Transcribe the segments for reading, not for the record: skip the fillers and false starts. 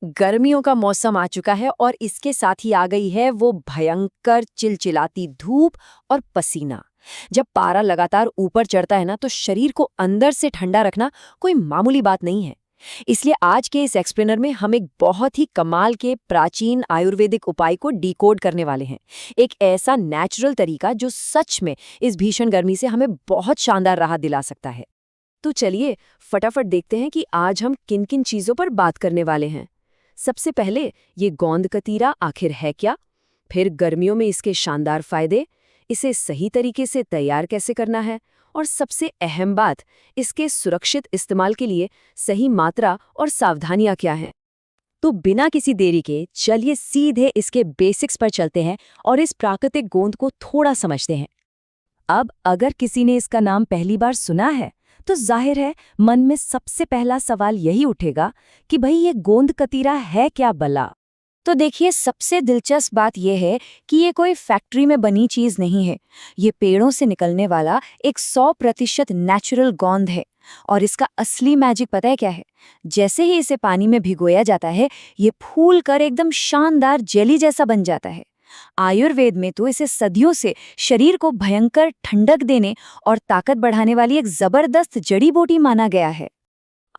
गर्मियों का मौसम आ चुका है और इसके साथ ही आ गई है वो भयंकर चिलचिलाती धूप और पसीना। जब पारा लगातार ऊपर चढ़ता है ना तो शरीर को अंदर से ठंडा रखना कोई मामूली बात नहीं है। इसलिए आज के इस एक्सप्लेनर में हम एक बहुत ही कमाल के प्राचीन आयुर्वेदिक उपाय को डिकोड करने वाले हैं। एक ऐसा नेचुरल तरीका जो सच में इस भीषण गर्मी से हमें बहुत शानदार राहत दिला सकता है। तो चलिए फटाफट देखते हैं कि आज हम किन किन चीजों पर बात करने वाले हैं। सबसे पहले ये गोंद कतीरा आखिर है क्या, फिर गर्मियों में इसके शानदार फायदे, इसे सही तरीके से तैयार कैसे करना है, और सबसे अहम बात, इसके सुरक्षित इस्तेमाल के लिए सही मात्रा और सावधानियां क्या हैं। तो बिना किसी देरी के चलिए सीधे इसके बेसिक्स पर चलते हैं और इस प्राकृतिक गोंद को थोड़ा समझते हैं। अब अगर किसी ने इसका नाम पहली बार सुना है तो जाहिर है मन में सबसे पहला सवाल यही उठेगा कि भाई ये गोंद कतीरा है क्या भला। तो देखिए, सबसे दिलचस्प बात यह है कि ये कोई फैक्ट्री में बनी चीज नहीं है। ये पेड़ों से निकलने वाला एक 100% नेचुरल गोंद है। और इसका असली मैजिक पता है क्या है? जैसे ही इसे पानी में भिगोया जाता है ये फूल कर एकदम शानदार जेली जैसा बन जाता है। आयुर्वेद में तो इसे सदियों से शरीर को भयंकर ठंडक देने और ताकत बढ़ाने वाली एक जबरदस्त जड़ी बूटी माना गया है।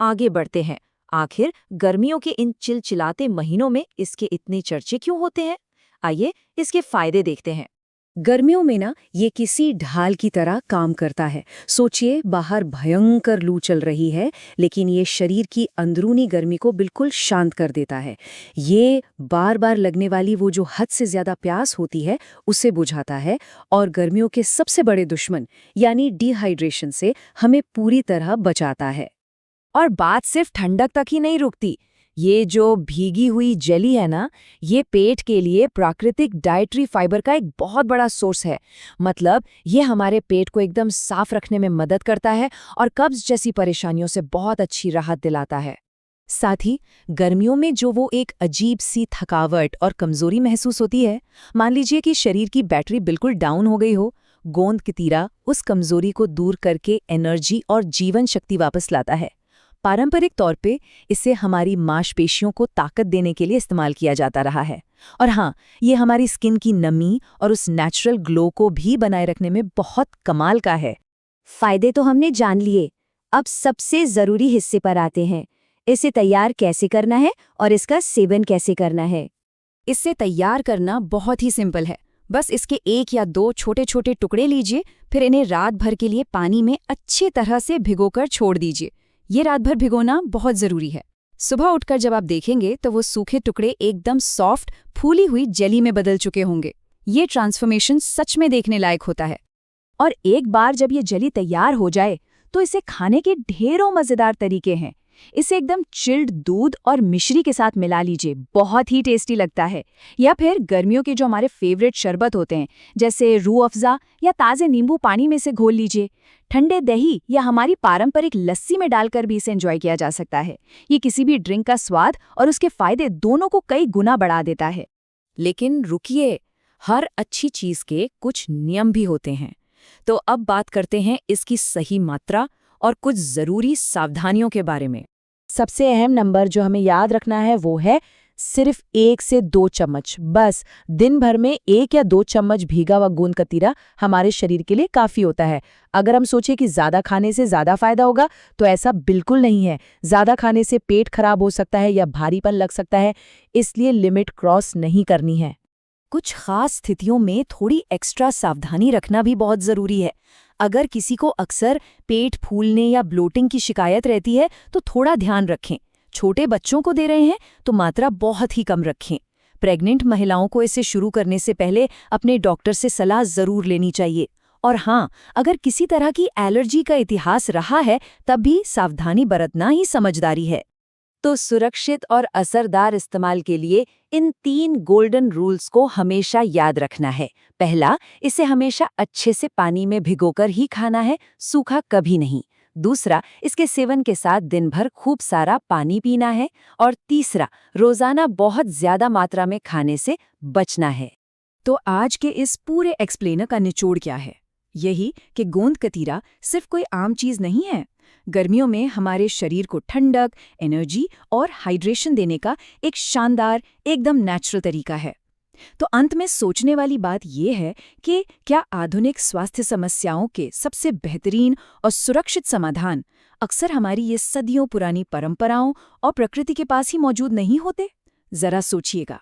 आगे बढ़ते हैं, आखिर गर्मियों के इन चिलचिलाते महीनों में इसके इतने चर्चे क्यों होते हैं? आइए इसके फायदे देखते हैं। गर्मियों में ना ये किसी ढाल की तरह काम करता है। सोचिए, बाहर भयंकर लू चल रही है लेकिन ये शरीर की अंदरूनी गर्मी को बिल्कुल शांत कर देता है। ये बार बार लगने वाली वो जो हद से ज्यादा प्यास होती है उसे बुझाता है और गर्मियों के सबसे बड़े दुश्मन यानी डिहाइड्रेशन से हमें पूरी तरह बचाता है। और बात सिर्फ ठंडक तक ही नहीं रुकती। ये जो भीगी हुई जेली है ना, ये पेट के लिए प्राकृतिक डाइटरी फाइबर का एक बहुत बड़ा सोर्स है। मतलब ये हमारे पेट को एकदम साफ रखने में मदद करता है और कब्ज जैसी परेशानियों से बहुत अच्छी राहत दिलाता है। साथ ही गर्मियों में जो वो एक अजीब सी थकावट और कमजोरी महसूस होती है, मान लीजिए कि शरीर की बैटरी बिल्कुल डाउन हो गई हो, गोंद कतीरा उस कमजोरी को दूर करके एनर्जी और जीवन शक्ति वापस लाता है। पारंपरिक तौर पे इसे हमारी मांसपेशियों को ताकत देने के लिए इस्तेमाल किया जाता रहा है। और हाँ, ये हमारी स्किन की नमी और उस नेचुरल ग्लो को भी बनाए रखने में बहुत कमाल का है। फायदे तो हमने जान लिए, अब सबसे जरूरी हिस्से पर आते हैं। इसे तैयार कैसे करना है और इसका सेवन कैसे करना है। इसे तैयार करना बहुत ही सिंपल है। बस इसके 1 या 2 छोटे छोटे टुकड़े लीजिए, फिर इन्हें रात भर के लिए पानी में अच्छी तरह से भिगोकर छोड़ दीजिए। ये रात भर भिगोना बहुत जरूरी है। सुबह उठकर जब आप देखेंगे तो वो सूखे टुकड़े एकदम सॉफ्ट फूली हुई जेली में बदल चुके होंगे। ये ट्रांसफॉर्मेशन सच में देखने लायक होता है। और एक बार जब ये जेली तैयार हो जाए तो इसे खाने के ढेरों मजेदार तरीके हैं। इसे एकदम चिल्ड दूध और मिश्री के साथ मिला लीजिए, बहुत ही टेस्टी लगता है। या फिर गर्मियों के जो हमारे फेवरेट शरबत होते हैं जैसे रूह अफ़ज़ा या ताज़े नींबू पानी में से घोल लीजिए। ठंडे दही या हमारी पारंपरिक लस्सी में डालकर भी इसे एंजॉय किया जा सकता है। ये किसी भी ड्रिंक का स्वाद और उसके फायदे दोनों को कई गुना बढ़ा देता है। लेकिन रुकिए, हर अच्छी चीज के कुछ नियम भी होते हैं। तो अब बात करते हैं इसकी सही मात्रा और कुछ जरूरी सावधानियों के बारे में। सबसे अहम नंबर जो हमें याद रखना है वो है सिर्फ 1 से 2 चम्मच। बस दिन भर में 1 या 2 चम्मच भीगा हुआ गोंद कतीरा हमारे शरीर के लिए काफी होता है। अगर हम सोचें कि ज्यादा खाने से ज्यादा फायदा होगा तो ऐसा बिल्कुल नहीं है। ज्यादा खाने से पेट खराब हो सकता है या भारीपन लग सकता है, इसलिए लिमिट क्रॉस नहीं करनी है। कुछ खास स्थितियों में थोड़ी एक्स्ट्रा सावधानी रखना भी बहुत जरूरी है। अगर किसी को अक्सर पेट फूलने या ब्लोटिंग की शिकायत रहती है तो थोड़ा ध्यान रखें। छोटे बच्चों को दे रहे हैं तो मात्रा बहुत ही कम रखें। प्रेग्नेंट महिलाओं को इसे शुरू करने से पहले अपने डॉक्टर से सलाह जरूर लेनी चाहिए। और हाँ, अगर किसी तरह की एलर्जी का इतिहास रहा है तब भी सावधानी बरतना ही समझदारी है। तो सुरक्षित और असरदार इस्तेमाल के लिए इन 3 गोल्डन रूल्स को हमेशा याद रखना है। पहला, इसे हमेशा अच्छे से पानी में भिगोकर ही खाना है, सूखा कभी नहीं। दूसरा, इसके सेवन के साथ दिन भर खूब सारा पानी पीना है। और तीसरा, रोजाना बहुत ज्यादा मात्रा में खाने से बचना है। तो आज के इस पूरे एक्सप्लेनर का निचोड़ क्या है? यही कि गोंद कतीरा सिर्फ कोई आम चीज नहीं है, गर्मियों में हमारे शरीर को ठंडक, एनर्जी और हाइड्रेशन देने का एक शानदार, एकदम नेचुरल तरीका है। तो अंत में सोचने वाली बात यह है कि क्या आधुनिक स्वास्थ्य समस्याओं के सबसे बेहतरीन और सुरक्षित समाधान अक्सर हमारी ये सदियों पुरानी परंपराओं और प्रकृति के पास ही मौजूद नहीं होते? जरा सोचिएगा।